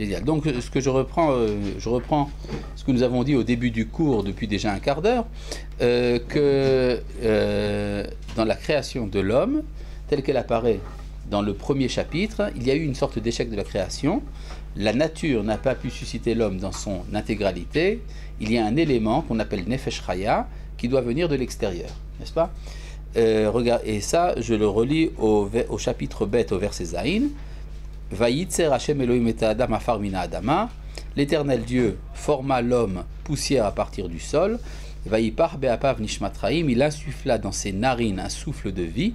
Génial. Donc, je reprends ce que nous avons dit au début du cours depuis déjà un quart d'heure, que dans la création de l'homme, telle qu'elle apparaît dans le premier chapitre, il y a eu une sorte d'échec de la création. La nature n'a pas pu susciter l'homme dans son intégralité. Il y a un élément qu'on appelle Nefesh Chaya qui doit venir de l'extérieur, n'est-ce pas? Regarde, et ça, je le relis au chapitre Bet, au verset Zayin. Vayitzer Hashem Elohim et Adam afar mina adama. L'Éternel Dieu forma l'homme poussière à partir du sol. Vayipar be'apav nishmat chaim. Il insuffla dans ses narines un souffle de vie.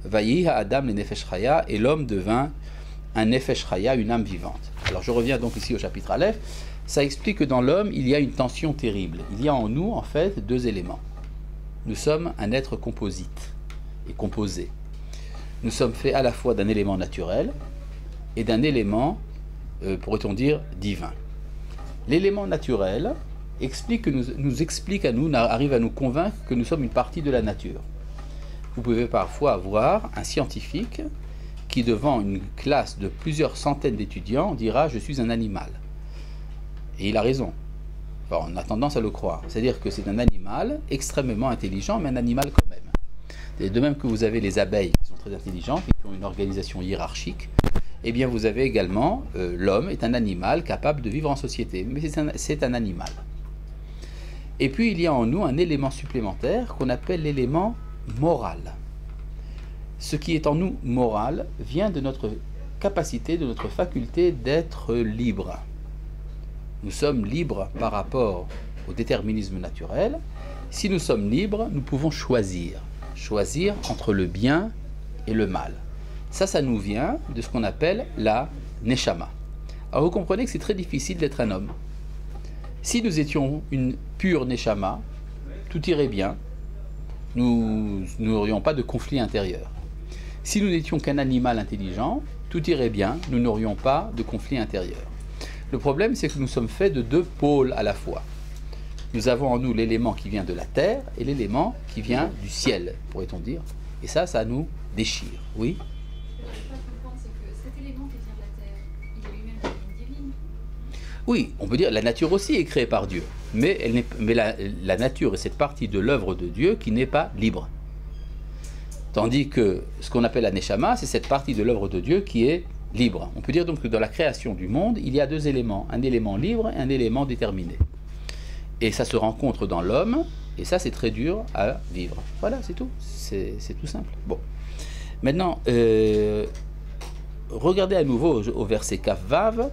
Vayiha Adam le Nefesh Chaya, et l'homme devint un Nefesh Chaya, une âme vivante. Alors je reviens donc ici au chapitre Aleph. Ça explique que dans l'homme, il y a une tension terrible. Il y a en nous, en fait, deux éléments. Nous sommes un être composite et composé. Nous sommes faits à la fois d'un élément naturel et d'un élément, pourrait-on dire, divin. L'élément naturel arrive à nous convaincre que nous sommes une partie de la nature. Vous pouvez parfois avoir un scientifique qui, devant une classe de plusieurs centaines d'étudiants, dira « je suis un animal ». Et il a raison. Enfin, on a tendance à le croire. C'est-à-dire que c'est un animal extrêmement intelligent, mais un animal quand même. Et de même que vous avez les abeilles qui sont très intelligentes et qui ont une organisation hiérarchique, eh bien vous avez également, l'homme est un animal capable de vivre en société, mais c'est un animal. Et puis il y a en nous un élément supplémentaire qu'on appelle l'élément moral. Ce qui est en nous moral vient de notre capacité, de notre faculté d'être libre. Nous sommes libres par rapport au déterminisme naturel. Si nous sommes libres, nous pouvons choisir entre le bien et le mal. Ça nous vient de ce qu'on appelle la neshama. Alors vous comprenez que c'est très difficile d'être un homme. Si nous étions une pure neshama, tout irait bien. Nous n'aurions pas de conflit intérieur. Si nous n'étions qu'un animal intelligent, tout irait bien, nous n'aurions pas de conflit intérieur. Le problème, c'est que nous sommes faits de deux pôles à la fois. Nous avons en nous l'élément qui vient de la terre et l'élément qui vient du ciel, pourrait-on dire. Et ça nous déchire. Oui ? C'est que cet élément qui vient de la terre, il est lui-même d'origine divine. Oui, on peut dire la nature aussi est créée par Dieu. Mais la nature est cette partie de l'œuvre de Dieu qui n'est pas libre. Tandis que ce qu'on appelle la neshama, c'est cette partie de l'œuvre de Dieu qui est libre. On peut dire donc que dans la création du monde, il y a deux éléments, un élément libre et un élément déterminé. Et ça se rencontre dans l'homme, et ça c'est très dur à vivre. Voilà, c'est tout. C'est tout simple. Bon. Maintenant, regardez à nouveau au verset Kaf Vav,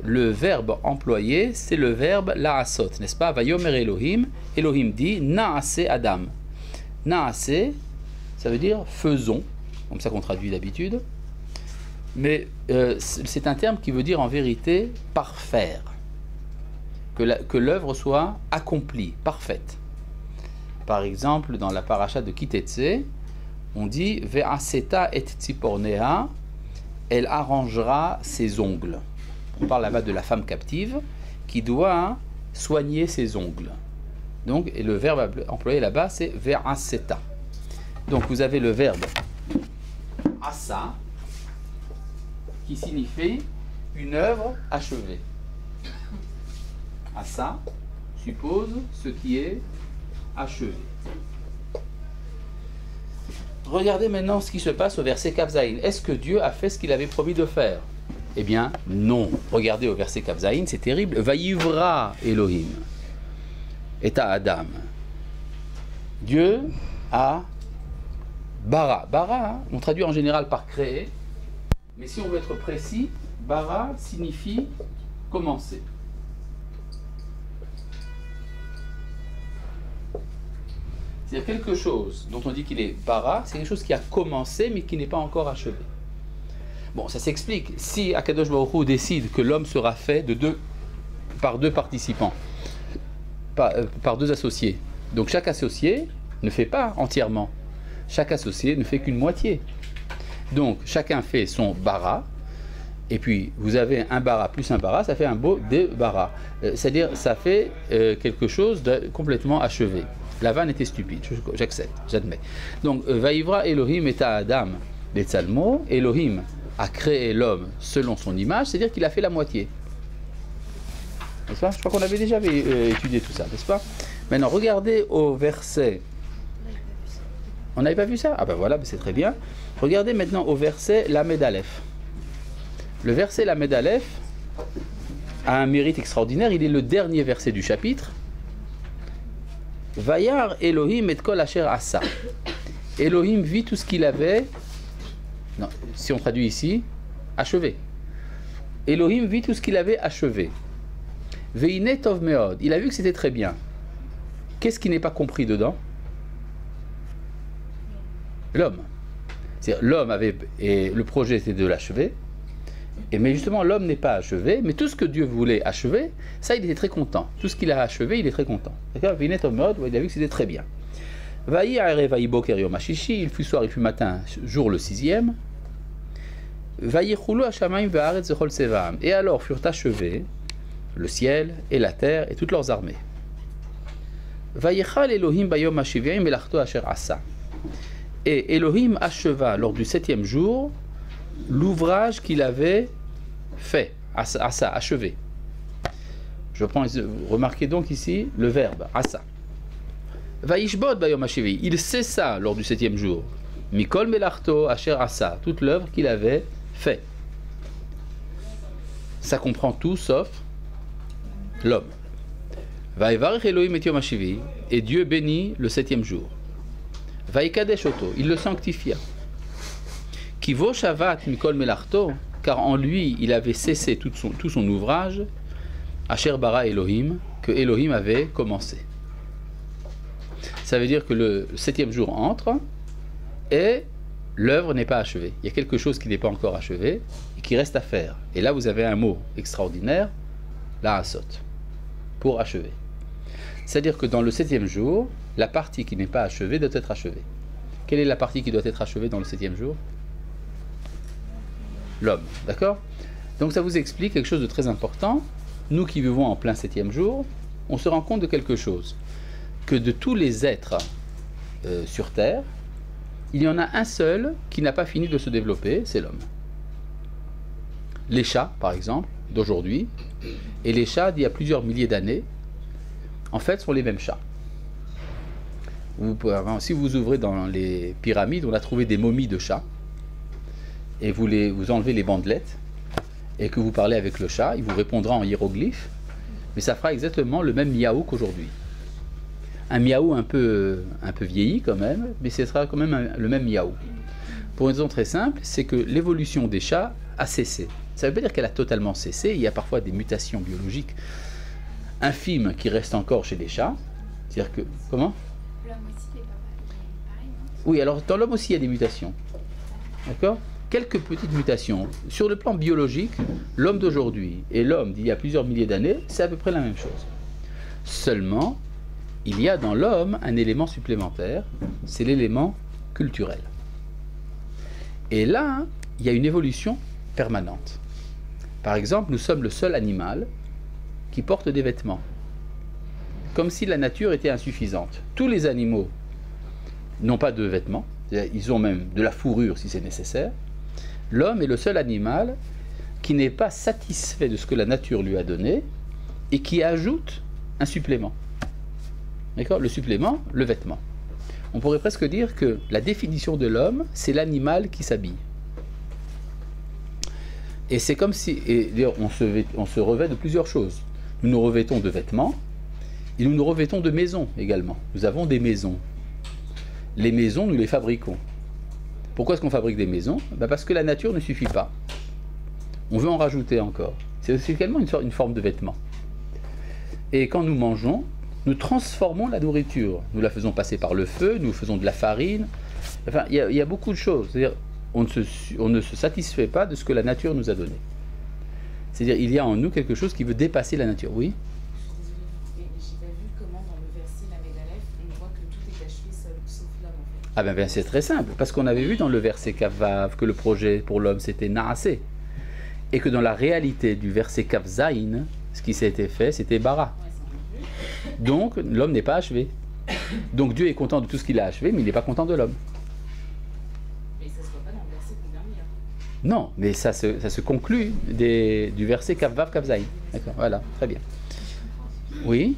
le verbe employé, c'est le verbe la'asot, n'est-ce pas? Vayomer Elohim, Elohim dit na'ase Adam. Na'ase, ça veut dire faisons, comme ça qu'on traduit d'habitude. Mais c'est un terme qui veut dire en vérité parfaire, que l'œuvre soit accomplie, parfaite. Par exemple, dans la paracha de Kitetse, on dit Ve'aseta et tzipornea, elle arrangera ses ongles. On parle là-bas de la femme captive qui doit soigner ses ongles. Donc, et le verbe employé là-bas, c'est Ve'aseta. Donc, vous avez le verbe asa, qui signifie une œuvre achevée. Asa suppose ce qui est achevé. Regardez maintenant ce qui se passe au verset Kaf Zayin. Est-ce que Dieu a fait ce qu'il avait promis de faire? Eh bien, non. Regardez au verset Kaf Zayin, c'est terrible. Vayivra Elohim et à Adam. Dieu a bara. Bara, on traduit en général par créer. Mais si on veut être précis, bara signifie commencer. C'est-à-dire quelque chose dont on dit qu'il est bara, c'est quelque chose qui a commencé mais qui n'est pas encore achevé. Bon, ça s'explique. Si Akadosh Baruch Hu décide que l'homme sera fait par deux participants, par deux associés, donc chaque associé ne fait pas entièrement. Chaque associé ne fait qu'une moitié. Donc chacun fait son bara, et puis vous avez un bara plus un bara, ça fait un beau débarras. C'est-à-dire ça fait quelque chose de complètement achevé. La vanne était stupide, j'accepte, j'admets. Donc Vaivra Elohim et Adam Betzalmo, Elohim a créé l'homme selon son image, c'est-à-dire qu'il a fait la moitié. N'est-ce pas? Je crois qu'on avait déjà étudié tout ça, n'est-ce pas? Maintenant, regardez au verset. On n'avait pas vu ça? Ah ben voilà, c'est très bien. Regardez maintenant au verset Lamed Aleph. Le verset Lamed Aleph a un mérite extraordinaire. Il est le dernier verset du chapitre. Vayar Elohim et kol asher asa. Elohim vit tout ce qu'il avait. Non, si on traduit ici, achevé. Elohim vit tout ce qu'il avait achevé. Veine tov meod. Il a vu que c'était très bien. Qu'est-ce qui n'est pas compris dedans? L'homme. C'est-à-dire, l'homme avait, et le projet était de l'achever, mais justement l'homme n'est pas achevé, mais tout ce que Dieu voulait achever, ça il était très content. Tout ce qu'il a achevé, il est très content. D'accord? Il a vu que c'était très bien. Il fut soir, il fut matin, jour le 6e. Et alors furent achevés le ciel et la terre et toutes leurs armées. Et Elohim acheva lors du 7e jour l'ouvrage qu'il avait fait, asa, achevé. Remarquez donc ici le verbe, asa. Vaishbot bayom hashivi, il cessa lors du 7e jour. Mikol melarto asher asa, toute l'œuvre qu'il avait fait. Ça comprend tout sauf l'homme. Vaïvarech Elohim et yom hashivi, et Dieu bénit le 7e jour. Vaïkadesh oto, il le sanctifia. Kivo shavat mikol melarto, car en lui il avait cessé tout son ouvrage, asher bara Elohim, que Elohim avait commencé. Ça veut dire que le 7e jour entre et l'œuvre n'est pas achevée. Il y a quelque chose qui n'est pas encore achevé et qui reste à faire. Et là vous avez un mot extraordinaire, la asot, pour achever. C'est-à-dire que dans le 7e jour, la partie qui n'est pas achevée doit être achevée. Quelle est la partie qui doit être achevée dans le 7e jour? L'homme, d'accord? Donc ça vous explique quelque chose de très important. Nous qui vivons en plein 7e jour, on se rend compte de quelque chose. Que de tous les êtres sur Terre, il y en a un seul qui n'a pas fini de se développer, c'est l'homme. Les chats, par exemple, d'aujourd'hui, et les chats d'il y a plusieurs milliers d'années, en fait, sont les mêmes chats. Si vous ouvrez dans les pyramides, on a trouvé des momies de chats, et vous enlevez les bandelettes, et que vous parlez avec le chat, il vous répondra en hiéroglyphe, mais ça fera exactement le même miaou qu'aujourd'hui. Un miaou un peu vieilli quand même, mais ce sera quand même le même miaou. Pour une raison très simple, c'est que l'évolution des chats a cessé. Ça ne veut pas dire qu'elle a totalement cessé, il y a parfois des mutations biologiques infimes qui restent encore chez les chats. C'est-à-dire que... Comment? L'homme aussi n'est pas pareil, non? Oui, alors dans l'homme aussi il y a des mutations. D'accord? Quelques petites mutations. Sur le plan biologique, l'homme d'aujourd'hui et l'homme d'il y a plusieurs milliers d'années, c'est à peu près la même chose. Seulement, il y a dans l'homme un élément supplémentaire, c'est l'élément culturel. Et là, il y a une évolution permanente. Par exemple, nous sommes le seul animal qui porte des vêtements. Comme si la nature était insuffisante. Tous les animaux n'ont pas de vêtements, ils ont même de la fourrure si c'est nécessaire. L'homme est le seul animal qui n'est pas satisfait de ce que la nature lui a donné et qui ajoute un supplément. D'accord? Le supplément, le vêtement. On pourrait presque dire que la définition de l'homme, c'est l'animal qui s'habille. Et c'est comme si, et d'ailleurs on se revêt de plusieurs choses. Nous nous revêtons de vêtements et nous nous revêtons de maisons également. Nous avons des maisons. Les maisons, nous les fabriquons. Pourquoi est-ce qu'on fabrique des maisons? Parce que la nature ne suffit pas. On veut en rajouter encore. C'est également une forme de vêtement. Et quand nous mangeons, nous transformons la nourriture. Nous la faisons passer par le feu, nous faisons de la farine. Enfin, il y a beaucoup de choses. C'est-à-dire, on ne se satisfait pas de ce que la nature nous a donné. C'est-à-dire, il y a en nous quelque chose qui veut dépasser la nature. Oui? Je n'ai pas vu comment dans le verset Lamed Aleph, on voit que tout est achevé sauf l'homme en fait. Ah ben c'est très simple, parce qu'on avait vu dans le verset Kavav que le projet pour l'homme c'était Naasé. Et que dans la réalité du verset Kavzaïn, ce qui s'était fait, c'était Bara. Donc l'homme n'est pas achevé. Donc Dieu est content de tout ce qu'il a achevé, mais il n'est pas content de l'homme. Mais ça ne se voit pas dans le verset qu'on vient de lire. Non, mais ça se conclut du verset Kav Vav Kav Zayin. D'accord, voilà, très bien. Oui.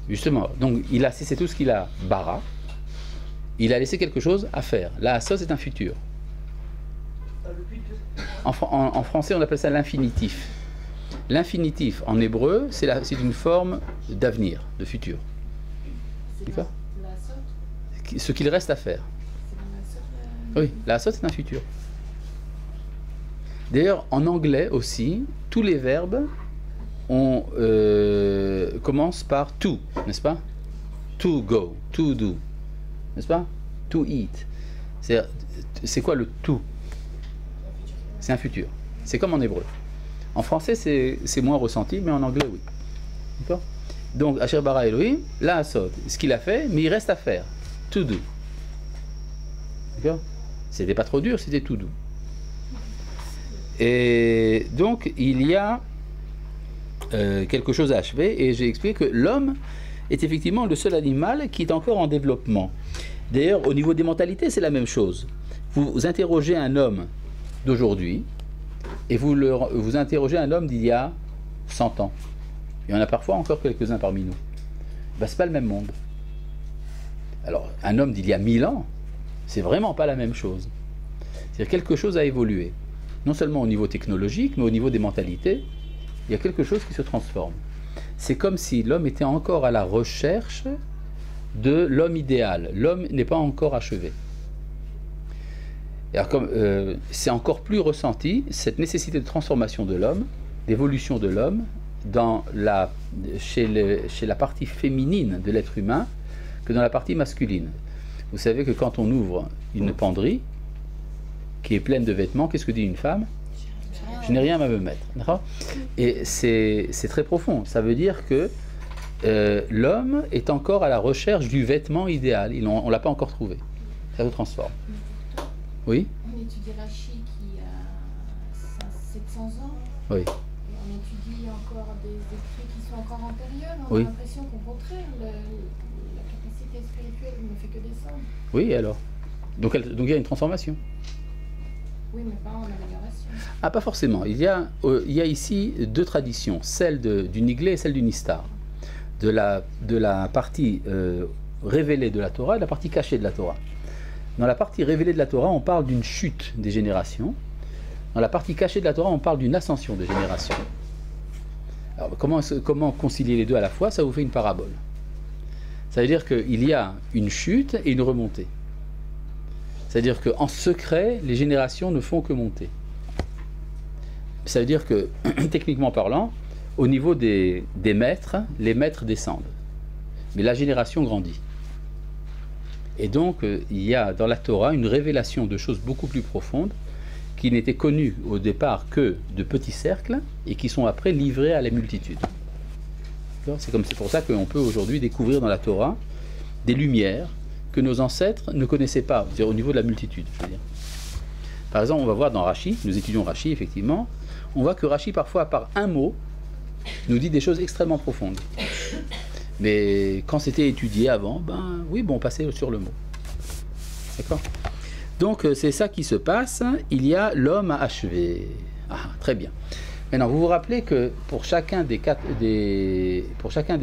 Justement, donc il a cessé tout ce qu'il a bara. Il a laissé quelque chose à faire. La Asod, c'est un futur. En français, on appelle ça l'infinitif. L'infinitif, en hébreu, c'est une forme d'avenir, de futur. D'accord ? Ce qu'il reste à faire. Oui, la Asod, c'est un futur. D'ailleurs, en anglais aussi, tous les verbes commencent par to, n'est-ce pas ? To go, to do, n'est-ce pas ? To eat. C'est quoi le to ? C'est un futur. C'est comme en hébreu. En français, c'est moins ressenti, mais en anglais, oui. D'accord ? Donc, Asher bara Elohim, la Asod, ce qu'il a fait, mais il reste à faire. To do. D'accord ? C'était pas trop dur, c'était to do. Et donc, il y a quelque chose à achever, et j'ai expliqué que l'homme est effectivement le seul animal qui est encore en développement. D'ailleurs, au niveau des mentalités, c'est la même chose. Vous interrogez un homme d'aujourd'hui, et vous interrogez un homme d'il y a 100 ans. Il y en a parfois encore quelques-uns parmi nous. Ben, c'est pas le même monde. Alors, un homme d'il y a 1000 ans, c'est vraiment pas la même chose. C'est-à-dire quelque chose a évolué. Non seulement au niveau technologique, mais au niveau des mentalités, il y a quelque chose qui se transforme. C'est comme si l'homme était encore à la recherche de l'homme idéal. L'homme n'est pas encore achevé. Et alors, c'est encore plus ressenti, cette nécessité de transformation de l'homme, d'évolution de l'homme, chez la partie féminine de l'être humain, que dans la partie masculine. Vous savez que quand on ouvre une penderie, qui est pleine de vêtements, qu'est-ce que dit une femme ? Je n'ai rien à me mettre. Et c'est très profond. Ça veut dire que l'homme est encore à la recherche du vêtement idéal. On ne l'a pas encore trouvé. Ça se transforme. Oui ? On étudie Rachi qui a 700 ans. Oui. Et on étudie encore des écrits qui sont encore antérieurs. On Oui. a l'impression qu'au contraire, la capacité spirituelle ne fait que descendre. Oui, alors. Donc il y a une transformation. Oui, mais pas en amélioration. Ah, pas forcément. Il y a ici deux traditions, celle du Niglé et celle du Nistar. De la partie révélée de la Torah et de la partie cachée de la Torah. Dans la partie révélée de la Torah, on parle d'une chute des générations. Dans la partie cachée de la Torah, on parle d'une ascension des générations. Alors, comment concilier les deux à la fois ? Ça vous fait une parabole. Ça veut dire qu'il y a une chute et une remontée. C'est-à-dire qu'en secret, les générations ne font que monter. Ça veut dire que, techniquement parlant, au niveau des maîtres, les maîtres descendent. Mais la génération grandit. Et donc, il y a dans la Torah une révélation de choses beaucoup plus profondes qui n'étaient connues au départ que de petits cercles et qui sont après livrées à la multitude. C'est pour ça qu'on peut aujourd'hui découvrir dans la Torah des lumières que nos ancêtres ne connaissaient pas, c'est-à-dire au niveau de la multitude. Je veux dire. Par exemple, on va voir dans Rachi, nous étudions Rachi effectivement, on voit que Rachi parfois par un mot nous dit des choses extrêmement profondes. Mais quand c'était étudié avant, on passait sur le mot. D'accord ? Donc c'est ça qui se passe, il y a l'homme à achever. Ah, très bien. Maintenant, vous vous rappelez que pour chacun des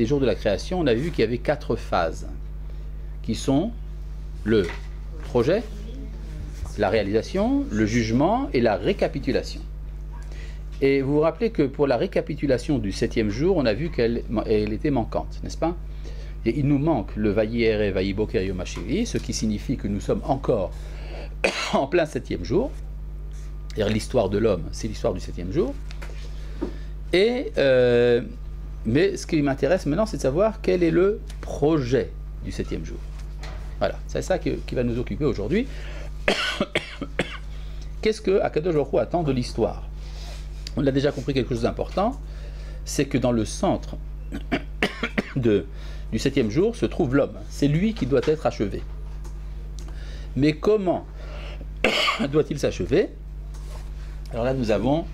jours de la création, on a vu qu'il y avait 4 phases, qui sont le projet, la réalisation, le jugement et la récapitulation. Et vous vous rappelez que pour la récapitulation du 7e jour, on a vu qu'elle était manquante, n'est-ce pas ? Et il nous manque le Vayere et Vayiboker Yom HaShivi, ce qui signifie que nous sommes encore en plein 7e jour. C'est-à-dire l'histoire de l'homme, c'est l'histoire du 7e jour. Mais ce qui m'intéresse maintenant, c'est de savoir quel est le projet du 7e jour. Voilà, c'est ça qui va nous occuper aujourd'hui. Qu'est-ce que Akadosh Baruch Hu attend de l'histoire ? On a déjà compris quelque chose d'important, c'est que dans le centre du 7e jour se trouve l'homme. C'est lui qui doit être achevé. Mais comment doit-il s'achever ? Alors là, nous avons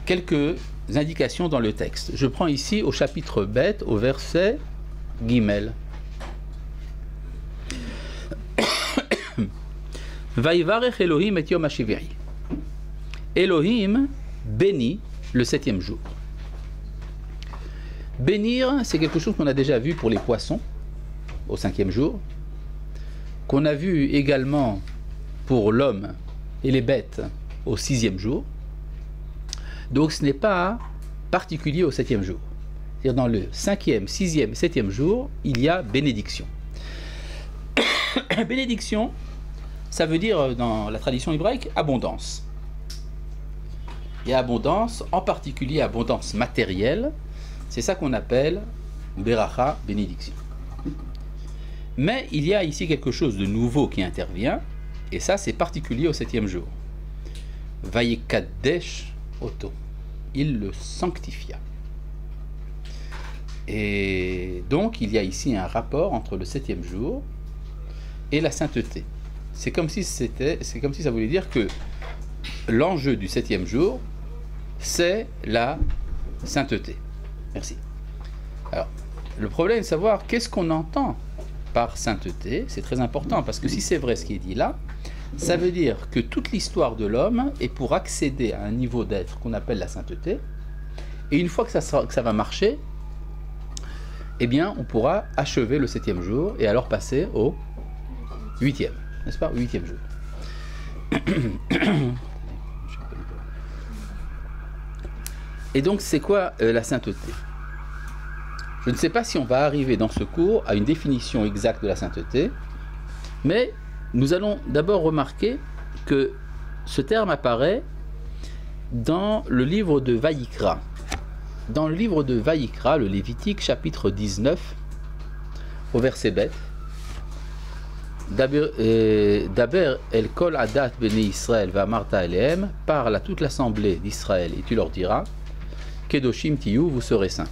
quelques indications dans le texte. Je prends ici au chapitre Bet, au verset Gimel. Vaïvarech Elohim et Yom HaShiviri. Elohim bénit le 7e jour. Bénir, c'est quelque chose qu'on a déjà vu pour les poissons au 5e jour, qu'on a vu également pour l'homme et les bêtes au 6e jour. Donc ce n'est pas particulier au 7e jour. C'est-à-dire dans le 5e, 6e, 7e jour, il y a bénédiction. Bénédiction, ça veut dire dans la tradition hébraïque abondance. Et abondance, en particulier abondance matérielle, c'est ça qu'on appelle beracha, bénédiction. Mais il y a ici quelque chose de nouveau qui intervient, et ça c'est particulier au 7e jour. Vayekadesh oto. Il le sanctifia. Et donc il y a ici un rapport entre le 7e jour et la sainteté. C'est comme si ça voulait dire que l'enjeu du 7e jour, c'est la sainteté. Merci. Alors, le problème est de savoir qu'est-ce qu'on entend par sainteté. C'est très important parce que si c'est vrai ce qui est dit là, ça veut dire que toute l'histoire de l'homme est pour accéder à un niveau d'être qu'on appelle la sainteté. Et une fois que ça va marcher, eh bien, on pourra achever le 7e jour et alors passer au 8e, n'est-ce pas? Au 8e jour. Et donc, c'est quoi la sainteté? Je ne sais pas si on va arriver dans ce cours à une définition exacte de la sainteté, mais nous allons d'abord remarquer que ce terme apparaît dans le livre de Vaïkra. Dans le livre de Vaïkra, le Lévitique, chapitre 19, au verset bet, Daber el kol adat bene Israël va marta elehem, parle à toute l'assemblée d'Israël et tu leur diras, Kedoshim tiyu, vous serez saints.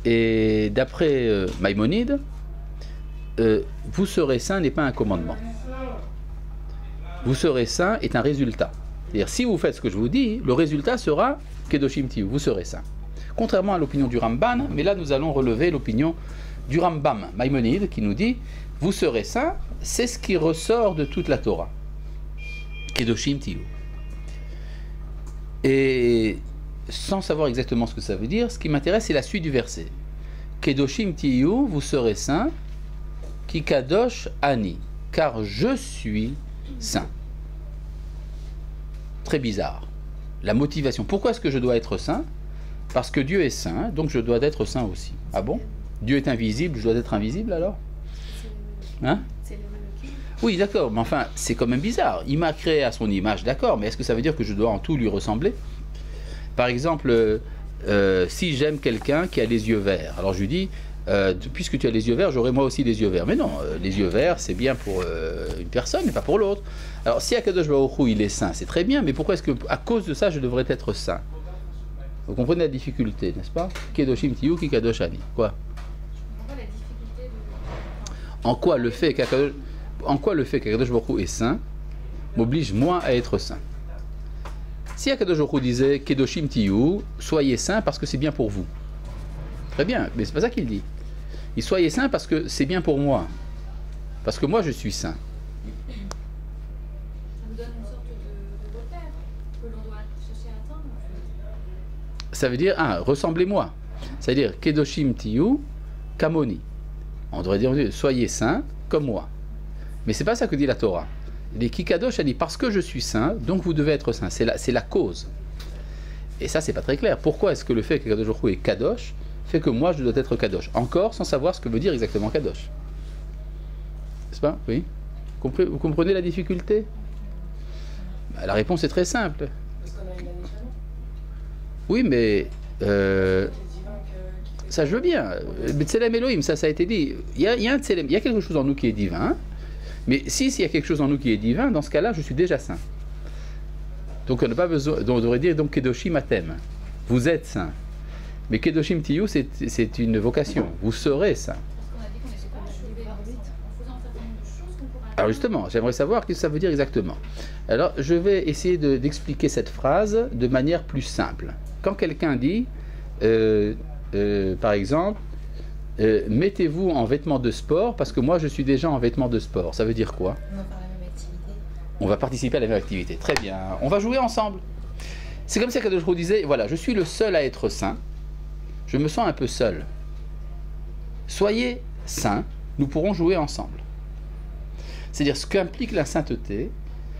Et d'après Maïmonide, vous serez saints n'est pas un commandement. Vous serez saints est un résultat. C'est-à-dire, si vous faites ce que je vous dis, le résultat sera Kedoshim tiyu, vous serez saints. Contrairement à l'opinion du Ramban, mais là nous allons relever l'opinion du Rambam, Maïmonide, qui nous dit, vous serez saints, c'est ce qui ressort de toute la Torah. Kedoshim tiyu. Et sans savoir exactement ce que ça veut dire, ce qui m'intéresse, c'est la suite du verset. Kedoshim tiyu, vous serez saints, ki kadosh ani, car je suis saint. Très bizarre. La motivation. Pourquoi est-ce que je dois être saint? Parce que Dieu est saint, donc je dois être saint aussi. Ah bon? Dieu est invisible, je dois être invisible alors? Hein? Oui, d'accord, mais enfin, c'est quand même bizarre. Il m'a créé à son image, d'accord, mais est-ce que ça veut dire que je dois en tout lui ressembler? Par exemple, si j'aime quelqu'un qui a les yeux verts, alors je lui dis, puisque tu as les yeux verts, j'aurai moi aussi les yeux verts. Mais non, les yeux verts, c'est bien pour une personne, mais pas pour l'autre. Alors, si Akadosh Baruch Hu, il est saint, c'est très bien, mais pourquoi est-ce que, à cause de ça, je devrais être saint? Vous comprenez la difficulté, n'est-ce pas? Kedoshim tiyu ki kadosh ani. Quoi? En quoi le fait qu'Akadosh Baruch Hu est saint m'oblige moi à être saint? Si Akadosh Baruch Hu disait Kedoshim tiyu, soyez saints parce que c'est bien pour vous. Très bien, mais c'est pas ça qu'il dit. Il soyez saints parce que c'est bien pour moi. Parce que moi je suis saint. Ça nous donne une sorte de repère que l'on doit chercher à atteindre. Ça veut dire, ressemblez-moi. C'est-à-dire Kedoshim tiyu kamoni. On devrait dire, soyez saints comme moi. Mais c'est pas ça que dit la Torah. Les Kikadosh a dit, parce que je suis saint, donc vous devez être saint. C'est la cause. Et ça, c'est pas très clair. Pourquoi est-ce que le fait que Kadosh Baruch Hu est Kadosh fait que moi, je dois être Kadosh? Encore sans savoir ce que veut dire exactement Kadosh. N'est-ce pas? Oui. Vous comprenez la difficulté? La réponse est très simple. Oui, mais... ça, je veux bien. B'Tselem Elohim, ça a été dit. Il y a un Tselem, il y a quelque chose en nous qui est divin. Mais s'il y a quelque chose en nous qui est divin, dans ce cas-là, je suis déjà saint. Donc on n'a pas besoin. Donc, on devrait dire donc Kedoshim Atem. Vous êtes saint. Mais Kedoshim Tiyu, c'est une vocation. Vous serez saint. Parce qu'on a dit qu'on n'était pas arrivé en faisant un certain nombre de choses qu'on pourra. Alors justement, j'aimerais savoir ce que ça veut dire exactement. Alors je vais essayer d'expliquer cette phrase de manière plus simple. Quand quelqu'un dit, par exemple, mettez-vous en vêtements de sport parce que moi je suis déjà en vêtements de sport. Ça veut dire quoi? On en parlait On va participer à la même activité. Très bien. On va jouer ensemble. C'est comme ça que je vous disais, voilà, je suis le seul à être saint. Je me sens un peu seul. Soyez saints, nous pourrons jouer ensemble. C'est-à-dire, ce qu'implique la sainteté,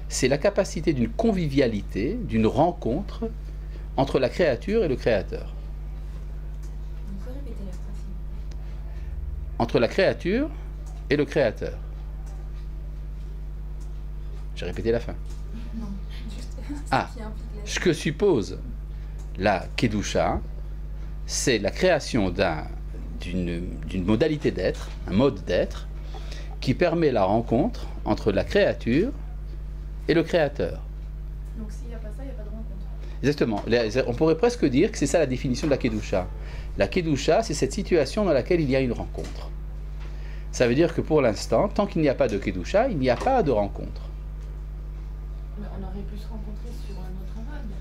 c'est la capacité d'une convivialité, d'une rencontre entre la créature et le créateur. On peut répéter la phrase. Entre la créature et le créateur. J'ai répété la fin. Non, juste Ah, ce qui implique la ce que suppose la Kedusha, c'est la création d'une modalité d'être, un mode d'être, qui permet la rencontre entre la créature et le créateur. Donc s'il n'y a pas ça, il n'y a pas de rencontre. Exactement. On pourrait presque dire que c'est ça la définition de la Kedusha. La Kedusha, c'est cette situation dans laquelle il y a une rencontre. Ça veut dire que pour l'instant, tant qu'il n'y a pas de Kedusha, il n'y a pas de rencontre. Mais on aurait pu se rencontrer sur un autre mode.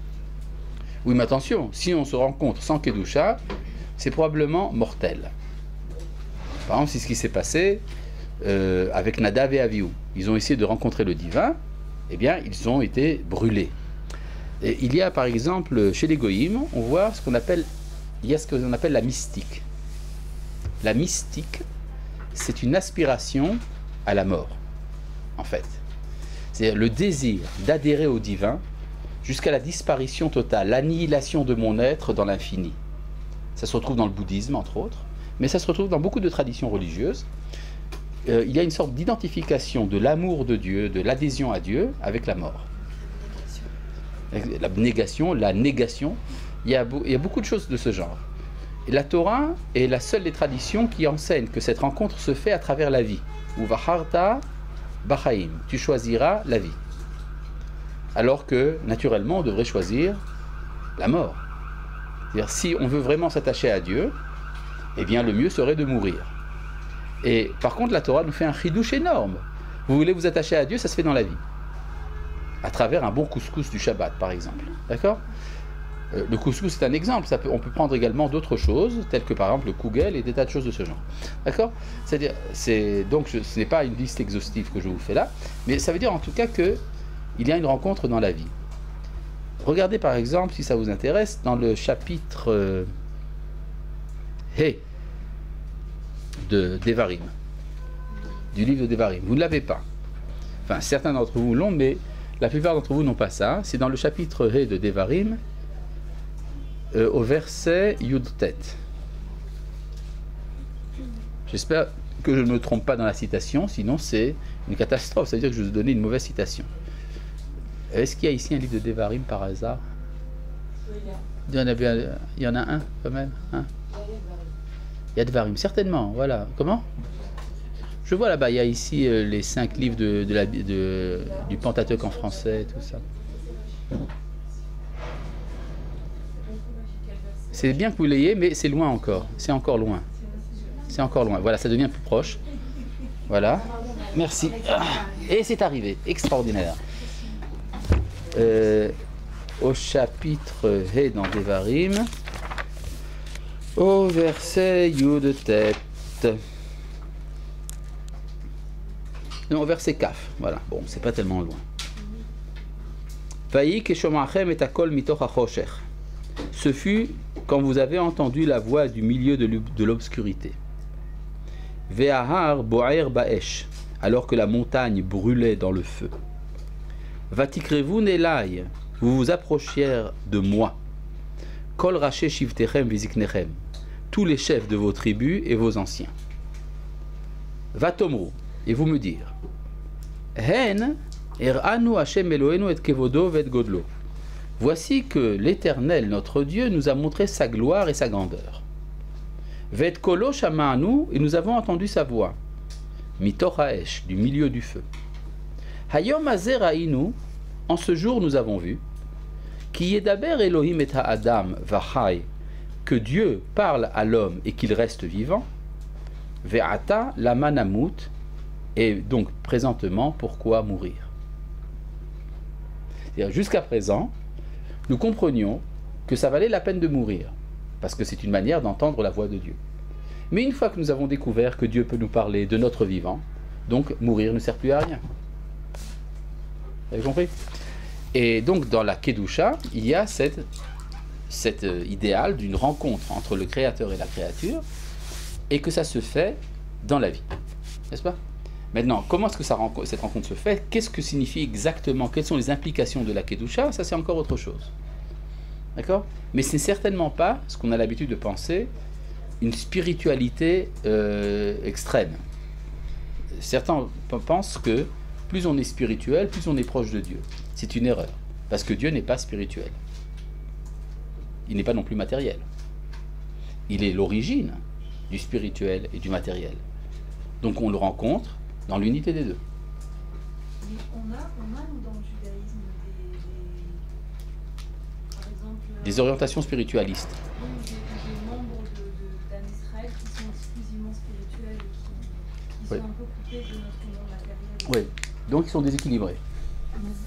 Oui, mais attention, si on se rencontre sans Kedusha, c'est probablement mortel. Par exemple, c'est ce qui s'est passé avec Nadav et Avihu. Ils ont essayé de rencontrer le divin, eh bien, ils ont été brûlés. Et il y a par exemple, chez les Goïm, on voit ce qu'on appelle la mystique. La mystique, c'est une aspiration à la mort, en fait. C'est le désir d'adhérer au divin jusqu'à la disparition totale, l'annihilation de mon être dans l'infini. Ça se retrouve dans le bouddhisme, entre autres, mais ça se retrouve dans beaucoup de traditions religieuses. Il y a une sorte d'identification de l'amour de Dieu, de l'adhésion à Dieu avec la mort. La négation, il y a beaucoup de choses de ce genre. Et la Torah est la seule des traditions qui enseigne que cette rencontre se fait à travers la vie. Ou vaharta bachaim, tu choisiras la vie. Alors que, naturellement, on devrait choisir la mort. C'est-à-dire, si on veut vraiment s'attacher à Dieu, eh bien, le mieux serait de mourir. Et par contre, la Torah nous fait un chidouche énorme. Vous voulez vous attacher à Dieu, ça se fait dans la vie. À travers un bon couscous du Shabbat, par exemple. D'accord ? Le couscous, c'est un exemple. On peut prendre également d'autres choses, telles que par exemple le kugel et des tas de choses de ce genre. D'accord ? C'est-à-dire, donc ce n'est pas une liste exhaustive que je vous fais là, mais ça veut dire en tout cas qu'il y a une rencontre dans la vie. Regardez par exemple, si ça vous intéresse, dans le chapitre de Devarim, du livre de Devarim. Vous ne l'avez pas. Enfin, certains d'entre vous l'ont, mais la plupart d'entre vous n'ont pas ça. C'est dans le chapitre de Devarim, au verset Yud-Tet. J'espère que je ne me trompe pas dans la citation, sinon c'est une catastrophe. Ça veut dire que je vous ai donné une mauvaise citation. Est-ce qu'il y a ici un livre de Devarim par hasard ? Il y en a un quand même, hein ? Il y a Devarim, certainement, voilà. Comment ? Je vois là-bas, il y a ici les 5 livres du Pentateuque en français, tout ça. C'est bien que vous l'ayez, mais c'est loin encore. C'est encore loin. C'est encore loin. Voilà, ça devient plus proche. Voilà. Merci. Et c'est arrivé. Extraordinaire. Au chapitre He dans Devarim, au verset Yud-Tet. Non, au verset Kaf. Voilà. Bon, c'est pas tellement loin. Vayi keshomachem et akol mitoch hachoshech. Ce fut quand vous avez entendu la voix du milieu de l'obscurité. Ve'ahar bo'er ba'esh, alors que la montagne brûlait dans le feu. Vatikrevun elai, vous vous approchiez de moi. Kol raché shivtechem viziknechem, tous les chefs de vos tribus et vos anciens. Vatomru, et vous me dire, Hen eranu Hashem Elohenu et kevodo vet godlo. Voici que l'Éternel, notre Dieu, nous a montré sa gloire et sa grandeur. Vet kolo shama'anu, et nous avons entendu sa voix. Mitoch haesh, du milieu du feu. Hayom hazer hainu, en ce jour nous avons vu, ki yedaber Elohim et ha'adam vachai, que Dieu parle à l'homme et qu'il reste vivant. Ve'ata lama namut, et donc présentement, pourquoi mourir? C'est-à-dire, jusqu'à présent, nous comprenions que ça valait la peine de mourir, parce que c'est une manière d'entendre la voix de Dieu. Mais une fois que nous avons découvert que Dieu peut nous parler de notre vivant, donc mourir ne sert plus à rien. Vous avez compris? Et donc dans la Kedusha, il y a cet idéal d'une rencontre entre le créateur et la créature, et que ça se fait dans la vie. N'est-ce pas? Maintenant, comment est-ce que cette rencontre se fait? Qu'est-ce que signifie exactement? Quelles sont les implications de la Kedusha? Ça, c'est encore autre chose. D'accord? Mais c'est certainement pas ce qu'on a l'habitude de penser, une spiritualité extrême. Certains pensent que plus on est spirituel, plus on est proche de Dieu. C'est une erreur, parce que Dieu n'est pas spirituel. Il n'est pas non plus matériel. Il est l'origine du spirituel et du matériel. Donc on le rencontre dans l'unité des deux. Mais on a nous, dans le judaïsme par exemple, Des orientations spiritualistes. des membres d'Am Israël qui sont exclusivement spirituels et qui Oui. sont un peu coupés de notre monde matériel. Oui. Donc ils sont déséquilibrés. Le nazir.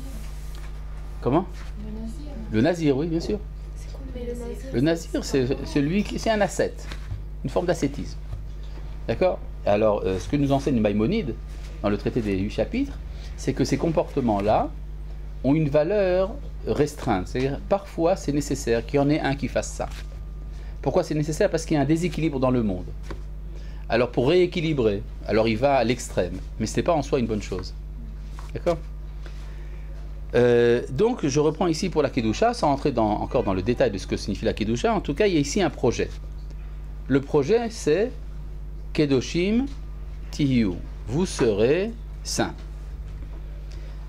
Comment? Le nazir. Le nazir, oui, bien sûr. C'est quoi le nazir? Le nazir, c'est celui qui... C'est un ascète, une forme d'ascétisme. D'accord? Alors, ce que nous enseigne Maïmonide, dans le traité des 8 chapitres, c'est que ces comportements-là ont une valeur restreinte. C'est-à-dire, parfois, c'est nécessaire qu'il y en ait un qui fasse ça. Pourquoi c'est nécessaire? Parce qu'il y a un déséquilibre dans le monde. Alors, pour rééquilibrer, alors il va à l'extrême. Mais ce n'est pas en soi une bonne chose. D'accord? Donc, je reprends ici pour la Kedusha, sans entrer encore dans le détail de ce que signifie la Kedusha. En tout cas, il y a ici un projet. Le projet, c'est Kedoshim Tihiyu. Vous serez saints.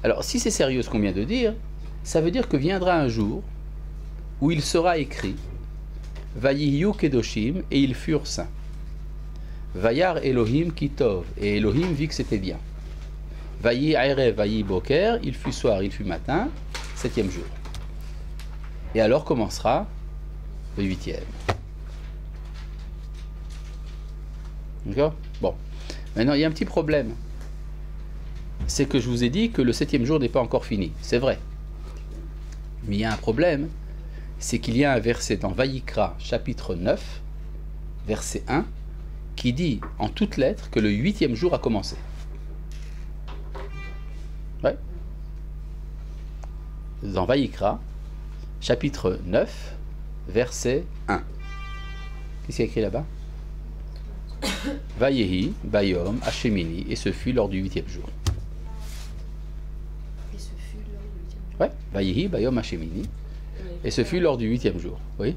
Alors, si c'est sérieux ce qu'on vient de dire, ça veut dire que viendra un jour où il sera écrit Vayihiyu Kedoshim, et ils furent saints. Vayar Elohim Kitov, et Elohim vit que c'était bien. Vayi Erev, Vayi Boker, il fut soir, il fut matin, 7e jour. Et alors commencera le 8e. D'accord? Bon. Maintenant, il y a un petit problème. C'est que je vous ai dit que le 7e jour n'est pas encore fini. C'est vrai. Mais il y a un problème. C'est qu'il y a un verset dans Vayikra, chapitre 9, verset 1, qui dit en toutes lettres que le 8e jour a commencé. Ouais. Dans Vayikra, chapitre 9, verset 1. Qu'est-ce qu'il y a écrit là-bas? Vayehi, Bayom, Hashemini, et ce fut lors du 8e jour. Et ce fut lors du 8e jour. Ouais, Vayehi, Bayom, Hashemini, et ce fut lors du 8e jour. Oui.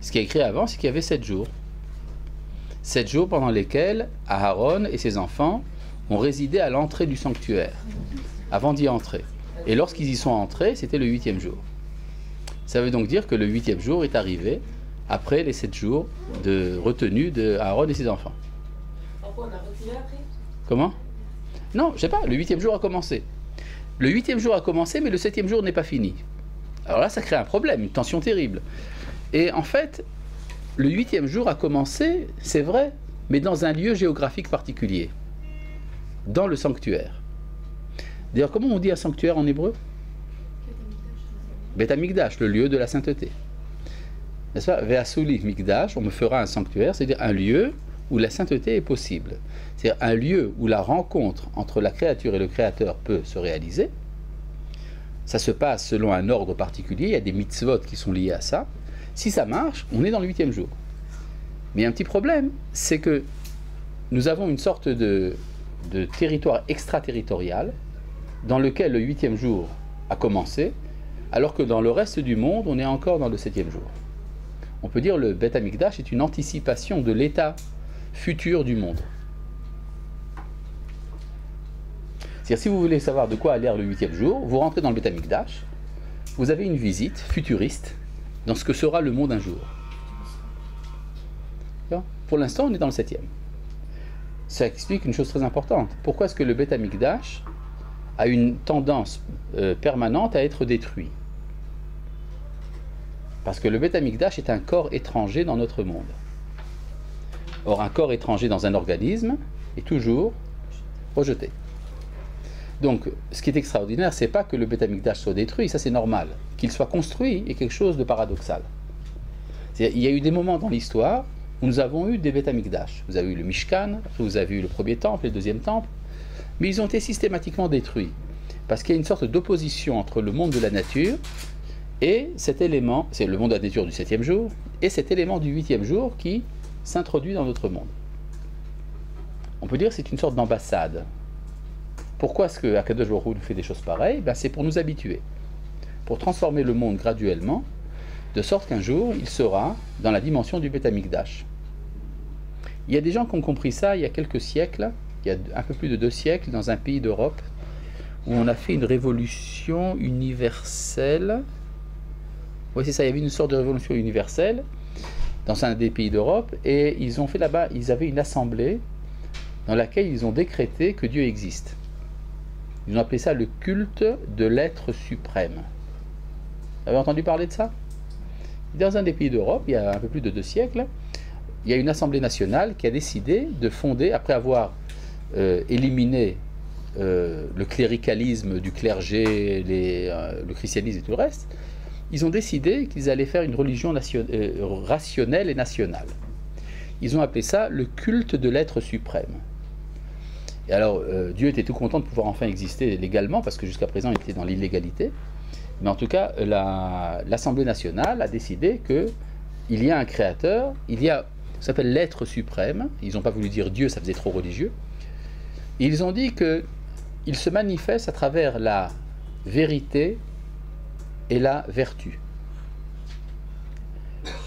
Ce qui est écrit avant, c'est qu'il y avait 7 jours. 7 jours pendant lesquels Aaron et ses enfants ont résidé à l'entrée du sanctuaire, avant d'y entrer. Et lorsqu'ils y sont entrés, c'était le 8e jour. Ça veut donc dire que le 8e jour est arrivé après les 7 jours de retenue de Aaron et ses enfants. Pourquoi on a reculé après? Comment? Non, je sais pas, le 8e jour a commencé. Le 8e jour a commencé, mais le 7e jour n'est pas fini. Alors là, ça crée un problème, une tension terrible. Et en fait, le 8e jour a commencé, c'est vrai, mais dans un lieu géographique particulier. Dans le sanctuaire. D'ailleurs, comment on dit un sanctuaire en hébreu? Bet Hamikdash, le lieu de la sainteté. N'est-ce pas? Ve'asuli mikdash, on me fera un sanctuaire, c'est-à-dire un lieu où la sainteté est possible. C'est-à-dire un lieu où la rencontre entre la créature et le créateur peut se réaliser. Ça se passe selon un ordre particulier, il y a des mitzvot qui sont liés à ça. Si ça marche, on est dans le 8e jour. Mais il y a un petit problème, c'est que nous avons une sorte de territoire extraterritorial dans lequel le 8e jour a commencé, alors que dans le reste du monde, on est encore dans le 7e jour. On peut dire que le Bet Hamikdash est une anticipation de l'état futur du monde. C'est-à-dire, si vous voulez savoir de quoi a l'air le 8e jour, vous rentrez dans le Bet Hamikdash, vous avez une visite futuriste dans ce que sera le monde un jour. Pour l'instant, on est dans le 7e. Ça explique une chose très importante. Pourquoi est-ce que le Bet Hamikdash a une tendance permanente à être détruit? Parce que le Bet Hamikdash est un corps étranger dans notre monde. Or, un corps étranger dans un organisme est toujours rejeté. Donc, ce qui est extraordinaire, c'est pas que le Bet Hamikdash soit détruit, ça c'est normal. Qu'il soit construit est quelque chose de paradoxal. Il y a eu des moments dans l'histoire où nous avons eu des Bet Hamikdash. Vous avez eu le Mishkan, vous avez eu le premier temple, le deuxième temple, mais ils ont été systématiquement détruits. Parce qu'il y a une sorte d'opposition entre le monde de la nature et cet élément, c'est le monde de la nature du 7e jour, et cet élément du 8e jour qui s'introduit dans notre monde. On peut dire que c'est une sorte d'ambassade. Pourquoi est-ce que Akadosh Baruch Hu nous fait des choses pareilles? Ben, c'est pour nous habituer, pour transformer le monde graduellement, de sorte qu'un jour, il sera dans la dimension du Beth Amikdash. Il y a des gens qui ont compris ça il y a quelques siècles, il y a un peu plus de 2 siècles, dans un pays d'Europe, où on a fait une révolution universelle. Oui, c'est ça, il y avait une sorte de révolution universelle dans un des pays d'Europe, et ils ont fait là-bas, ils avaient une assemblée dans laquelle ils ont décrété que Dieu existe. Ils ont appelé ça le culte de l'être suprême. Vous avez entendu parler de ça? Dans un des pays d'Europe, il y a un peu plus de 2 siècles, il y a une assemblée nationale qui a décidé de fonder, après avoir éliminé le cléricalisme du clergé, le christianisme et tout le reste, ils ont décidé qu'ils allaient faire une religion rationnelle et nationale. Ils ont appelé ça le culte de l'être suprême. Et alors, Dieu était tout content de pouvoir enfin exister légalement, parce que jusqu'à présent, il était dans l'illégalité. Mais en tout cas, l'Assemblée nationale a décidé qu'il y a un créateur, il y a, ça s'appelle l'être suprême. Ils n'ont pas voulu dire Dieu, ça faisait trop religieux. Et ils ont dit qu'il se manifeste à travers la vérité et la vertu.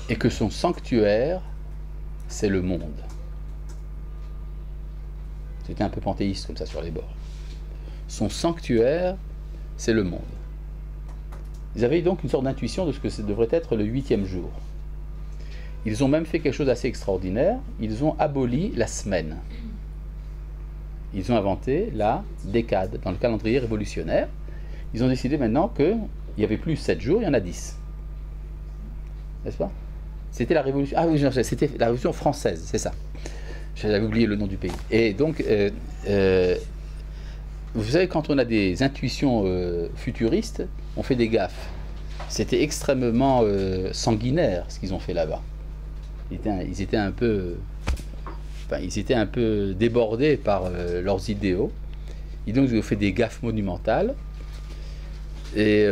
Et que son sanctuaire, c'est le monde. C'était un peu panthéiste comme ça sur les bords. Son sanctuaire, c'est le monde. Ils avaient donc une sorte d'intuition de ce que ça devrait être le 8e jour. Ils ont même fait quelque chose d'assez extraordinaire. Ils ont aboli la semaine. Ils ont inventé la décade dans le calendrier révolutionnaire. Ils ont décidé maintenant qu'il n'y avait plus 7 jours, il y en a 10. N'est-ce pas? C'était la révolution. Ah oui, c'était la révolution française, c'est ça. J'avais oublié le nom du pays. Et donc, vous savez, quand on a des intuitions futuristes, on fait des gaffes. C'était extrêmement sanguinaire ce qu'ils ont fait là-bas. Ils étaient un peu débordés par leurs idéaux. Et donc, ils ont fait des gaffes monumentales. Mais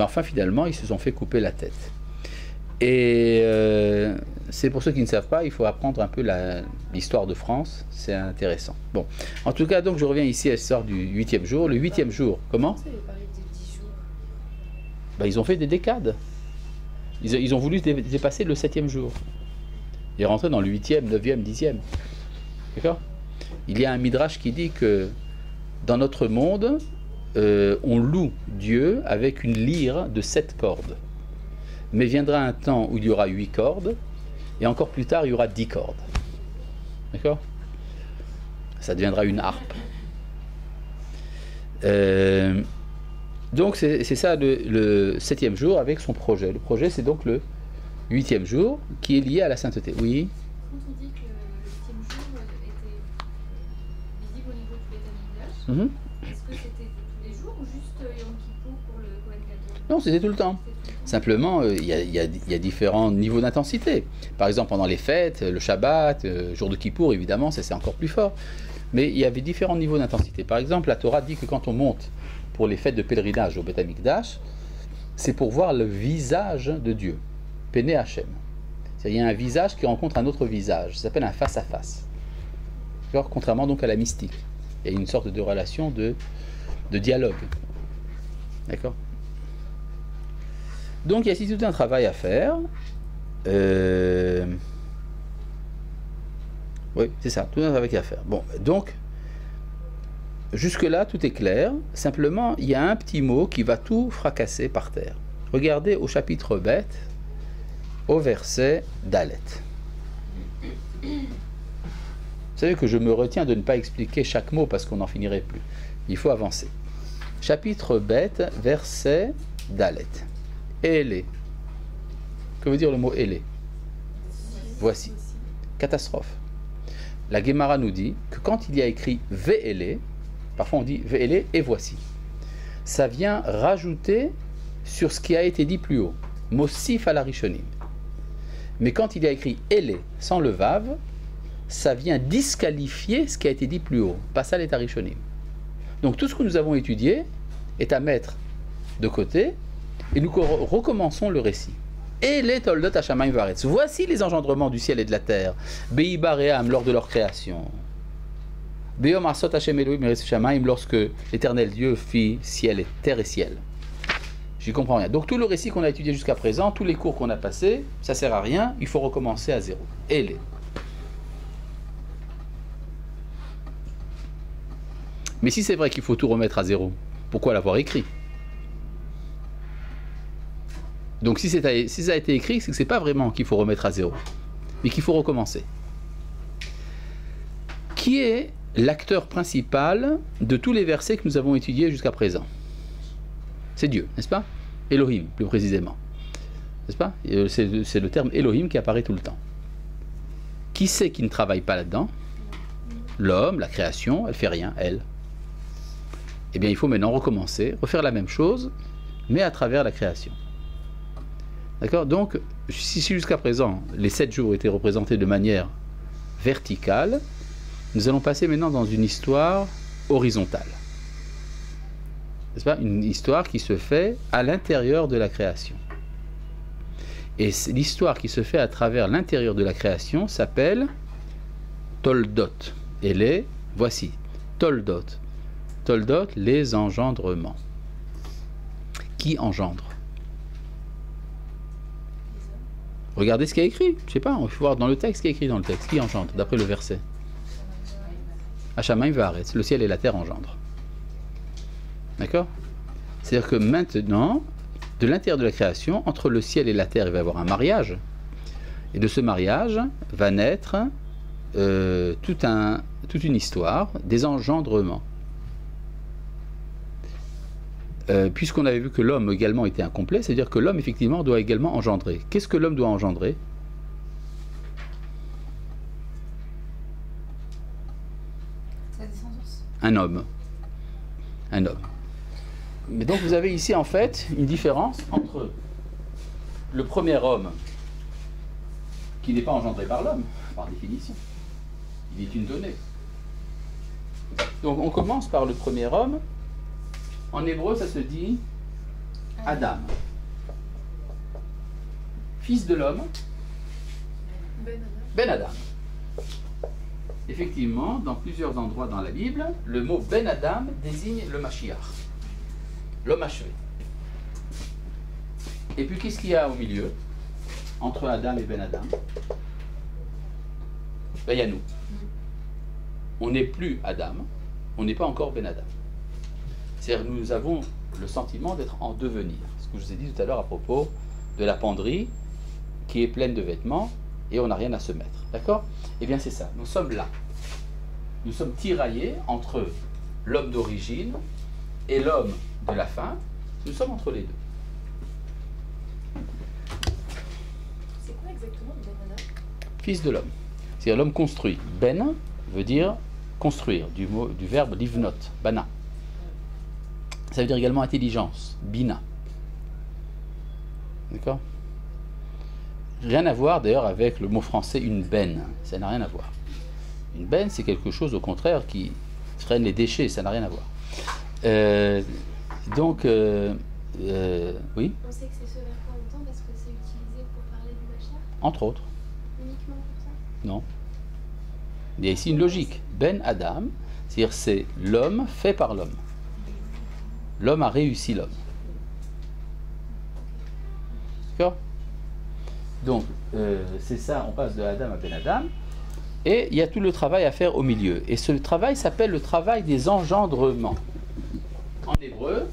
enfin, finalement, ils se sont fait couper la tête. Et c'est pour ceux qui ne savent pas, il faut apprendre un peu l'histoire de France, c'est intéressant. Bon, en tout cas, donc je reviens ici à l'histoire du 8e jour. Le 8e jour, comment? Vous avez parlé des 10 jours. Ben, ils ont fait des décades. Ils ont voulu dépasser le 7e jour. Et rentrer dans le 8e, 9e, 10e. D'accord? Il y a un midrash qui dit que dans notre monde, on loue Dieu avec une lyre de 7 cordes. Mais viendra un temps où il y aura 8 cordes, et encore plus tard, il y aura 10 cordes. D'accord? Ça deviendra une harpe. Donc, c'est ça le 7e jour avec son projet. Le projet, c'est donc le 8e jour, qui est lié à la sainteté. Oui? Quand on dit que le 8e jour était visible au niveau du Beth Amikdash, est-ce que c'était tous les jours ou juste Yom Kippour pour le Kohen Gadol? Non, c'était tout le temps. Simplement, il y a différents niveaux d'intensité. Par exemple, pendant les fêtes, le Shabbat, jour de Kippour, évidemment, c'est encore plus fort. Mais il y avait différents niveaux d'intensité. Par exemple, la Torah dit que quand on monte pour les fêtes de pèlerinage au Beth Amikdash, c'est pour voir le visage de Dieu, Pene Hashem. C'est-à-dire, il y a un visage qui rencontre un autre visage. Ça s'appelle un face-à-face. Contrairement donc à la mystique. Il y a une sorte de relation de dialogue. D'accord? Donc il y a ici tout un travail à faire. Oui, c'est ça, tout un travail à faire. Bon, donc, jusque-là, tout est clair. Simplement, il y a un petit mot qui va tout fracasser par terre. Regardez au chapitre bête, au verset Dalet. Vous savez que je me retiens de ne pas expliquer chaque mot parce qu'on n'en finirait plus. Il faut avancer. Chapitre bête, verset Dalet. Élé. Que veut dire le mot Élé? Voici. Catastrophe. La Gemara nous dit que quand il y a écrit Ve'élé, parfois on dit Ve'élé et voici. Ça vient rajouter sur ce qui a été dit plus haut. Mosif à la Rishonim. Mais quand il y a écrit Élé sans le Vav, ça vient disqualifier ce qui a été dit plus haut. Pas ça les Rishonim. Donc tout ce que nous avons étudié, est à mettre de côté et nous recommençons le récit. Et les Toldot Hashamayim Varetz. Voici les engendrements du ciel et de la terre. Be'ibar et Am lors de leur création. Be'yom Asot Hashem Elohim Eretz Shamayim lorsque l'Éternel Dieu fit ciel et terre et ciel. J'y comprends rien. Donc tout le récit qu'on a étudié jusqu'à présent, tous les cours qu'on a passés, ça sert à rien. Il faut recommencer à zéro. Et les. Mais si c'est vrai qu'il faut tout remettre à zéro, pourquoi l'avoir écrit? Donc si ça a été écrit, c'est que c'est pas vraiment qu'il faut remettre à zéro, mais qu'il faut recommencer. Qui est l'acteur principal de tous les versets que nous avons étudiés jusqu'à présent? C'est Dieu, n'est-ce pas? Elohim, plus précisément. N'est-ce pas? C'est le terme Elohim qui apparaît tout le temps. Qui c'est qui ne travaille pas là-dedans? L'homme, la création, elle fait rien, elle. Eh bien, il faut maintenant recommencer, refaire la même chose, mais à travers la création. D'accord? Donc, si jusqu'à présent, les 7 jours étaient représentés de manière verticale, nous allons passer maintenant dans une histoire horizontale. N'est-ce pas? Une histoire qui se fait à l'intérieur de la création. Et l'histoire qui se fait à travers l'intérieur de la création s'appelle Toldot. Et les, voici, Toldot. Toldot, les engendrements. Qui engendre? Regardez ce qu'il y a écrit. Je ne sais pas, on faut voir dans le texte ce qui est écrit dans le texte. Qui engendre, d'après le verset? Hashamayim Varetz, le ciel et la terre engendrent. D'accord? C'est-à-dire que maintenant, de l'intérieur de la création, entre le ciel et la terre, il va y avoir un mariage. Et de ce mariage va naître toute une histoire, des engendrements. Puisqu'on avait vu que l'homme également était incomplet, c'est-à-dire que l'homme effectivement doit également engendrer. Qu'est-ce que l'homme doit engendrer? Sa descendance. Un homme. Un homme. Mais donc vous avez ici en fait une différence entre le premier homme qui n'est pas engendré par l'homme, par définition. Il est une donnée. Donc on commence par le premier homme. En hébreu, ça se dit Adam. Fils de l'homme, Ben Adam. Effectivement, dans plusieurs endroits dans la Bible, le mot Ben Adam désigne le Mashiach, l'homme achevé. Et puis qu'est-ce qu'il y a au milieu, entre Adam et Ben Adam? Ben, il y a nous. On n'est plus Adam, on n'est pas encore Ben Adam. C'est-à-dire que nous avons le sentiment d'être en devenir. Ce que je vous ai dit tout à l'heure à propos de la penderie qui est pleine de vêtements et on n'a rien à se mettre. D'accord? Eh bien c'est ça, nous sommes là. Nous sommes tiraillés entre l'homme d'origine et l'homme de la fin. Nous sommes entre les deux. C'est quoi exactement Ben Adam? Fils de l'homme. C'est-à-dire l'homme construit. Ben veut dire construire, du verbe livnot, bana. Ça veut dire également intelligence, bina. D'accord? Rien à voir d'ailleurs avec le mot français une benne. Ça n'a rien à voir. Une benne, c'est quelque chose au contraire qui freine les déchets. Ça n'a rien à voir. Donc, oui. On sait que c'est ce vers quoi on tend parce que c'est utilisé pour parler du Mashiach, Entre autres. uniquement pour ça. Non. Il y a ici une logique. Ben Adam, c'est-à-dire c'est l'homme fait par l'homme. L'homme a réussi l'homme. D'accord? Donc, c'est ça, on passe de Adam à Ben Adam. Et il y a tout le travail à faire au milieu. Et ce travail s'appelle le travail des engendrements. En hébreu,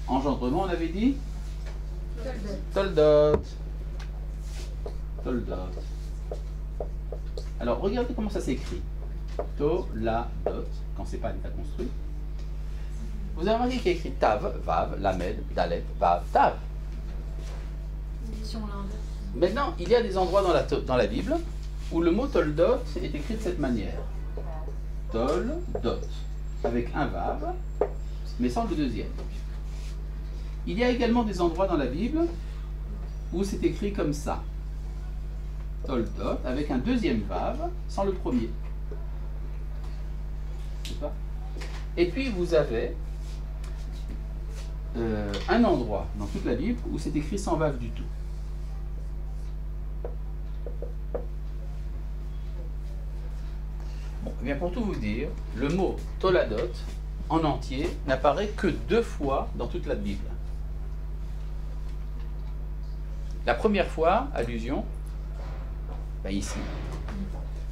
engendrement, on avait dit Toldot. Toldot. Alors, regardez comment ça s'écrit. To-la-dot, quand c'est pas à l'état construit. Vous avez remarqué qu'il y a écrit Tav, Vav, Lamed, Dalet, Vav, Tav. Si on l'inverse. Maintenant, il y a des endroits dans la Bible où le mot Toldot est écrit de cette manière. Toldot, avec un Vav, mais sans le deuxième. Il y a également des endroits dans la Bible où c'est écrit comme ça. Toldot, avec un deuxième Vav, sans le premier. C'est ça? Et puis vous avez un endroit dans toute la Bible où c'est écrit sans vav du tout. Bon, eh bien pour tout vous dire, le mot Toladot en entier n'apparaît que 2 fois dans toute la Bible. La première fois, allusion, ici.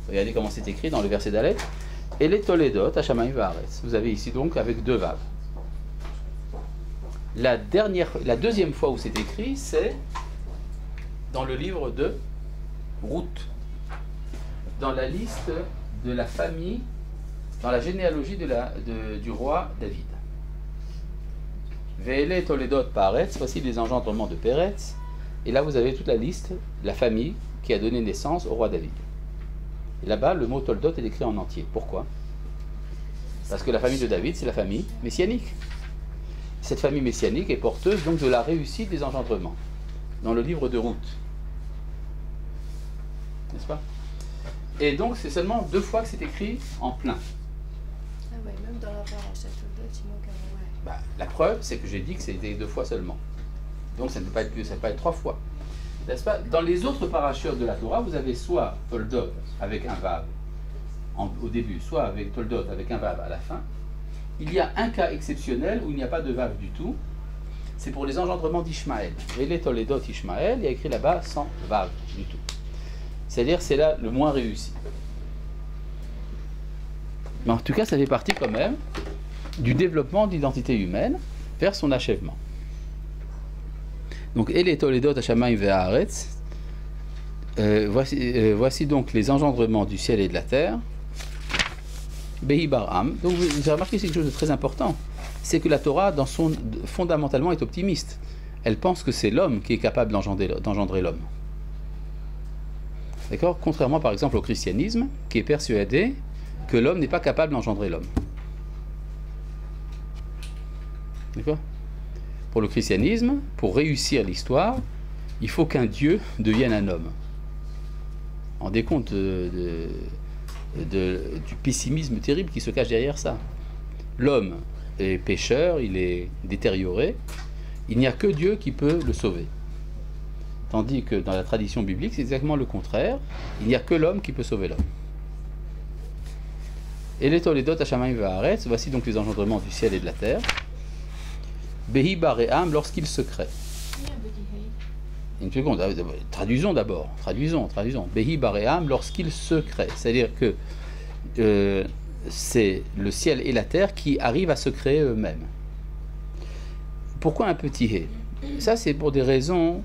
Regardez comment c'est écrit dans le verset d'Aleph. Et les Toledot, Hashamayim Va'aretz. Vous avez ici donc avec 2 vav. La deuxième fois où c'est écrit, c'est dans le livre de Ruth, dans la liste de la famille, dans la généalogie du roi David. Ve'ele Toledot Pa'aretz, voici les engendrements de Péretz. Et là, vous avez toute la liste, la famille qui a donné naissance au roi David. Et là-bas, le mot Toldot est écrit en entier. Pourquoi? Parce que la famille de David, c'est la famille messianique. Cette famille messianique est porteuse donc de la réussite des engendrements. Dans le livre de Ruth. N'est-ce pas? Et donc, c'est seulement 2 fois que c'est écrit en plein. Ah ouais, même dans la paracha Toldot, il manque un. La preuve, c'est que j'ai dit que c'était 2 fois seulement. Donc ça ne peut pas être 3 fois. N'est-ce pas? Dans les autres parachutes de la Torah, vous avez soit Toldot avec un vav au début, soit avec Toldot avec un vav à la fin. Il y a un cas exceptionnel où il n'y a pas de vav du tout. C'est pour les engendrements d'Ishmaël. Et les Toledot Ishmaël, il y a écrit là-bas sans vav du tout. C'est-à-dire c'est là le moins réussi. Mais en tout cas, ça fait partie quand même du développement de l'identité humaine vers son achèvement. Donc, Ele Toledot Hashamayim Ve'aretz, voici donc les engendrements du ciel et de la terre. Behi Baram. Donc, vous avez remarqué quelque chose de très important, c'est que la Torah, fondamentalement, est optimiste. Elle pense que c'est l'homme qui est capable d'engendrer l'homme. D'accord? Contrairement, par exemple, au christianisme, qui est persuadé que l'homme n'est pas capable d'engendrer l'homme. D'accord? Pour le christianisme, pour réussir l'histoire, il faut qu'un Dieu devienne un homme. On rendez compte du pessimisme terrible qui se cache derrière ça. L'homme est pécheur, il est détérioré, il n'y a que Dieu qui peut le sauver. Tandis que dans la tradition biblique, c'est exactement le contraire, il n'y a que l'homme qui peut sauver l'homme. Et les Toledot Hashamayim Va'aretz, voici donc les engendrements du ciel et de la terre. Behi Bare'am, lorsqu'il se crée. Une seconde, traduisons d'abord. Traduisons. Behi Bare'am, lorsqu'il se crée. C'est-à-dire que c'est le ciel et la terre qui arrivent à se créer eux-mêmes. Pourquoi un petit hé? Ça, c'est pour des raisons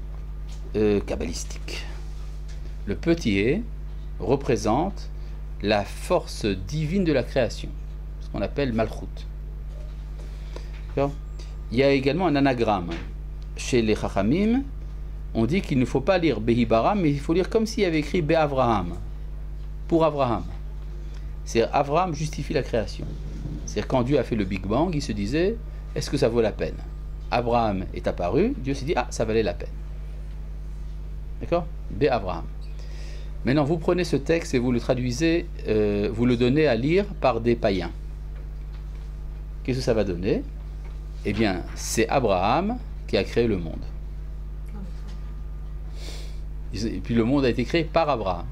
kabbalistiques. Le petit hé représente la force divine de la création, ce qu'on appelle Malchut. D'accord? Il y a également un anagramme. Chez les Chachamim, on dit qu'il ne faut pas lire Behi Baram, mais il faut lire comme s'il y avait écrit Be'Avraham, pour Abraham. C'est-à-dire, Abraham justifie la création. C'est-à-dire, quand Dieu a fait le Big Bang, il se disait, est-ce que ça vaut la peine? Abraham est apparu, Dieu s'est dit, ah, ça valait la peine. D'accord? Be'Avraham. Maintenant, vous prenez ce texte et vous le traduisez, vous le donnez à lire par des païens. Qu'est-ce que ça va donner? Eh bien, c'est Abraham qui a créé le monde. Et puis le monde a été créé par Abraham.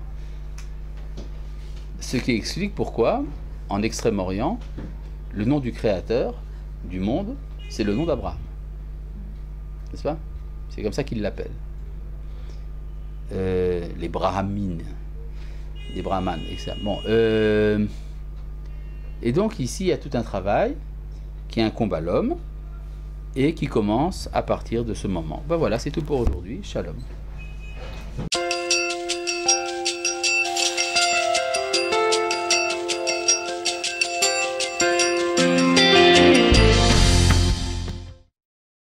Ce qui explique pourquoi, en Extrême-Orient, le nom du créateur du monde, c'est le nom d'Abraham. N'est-ce pas? C'est comme ça qu'ils l'appellent. Les Brahmines. Les Brahmanes, etc. Bon, et donc ici, il y a tout un travail qui incombe à l'homme et qui commence à partir de ce moment. Ben voilà, c'est tout pour aujourd'hui. Shalom.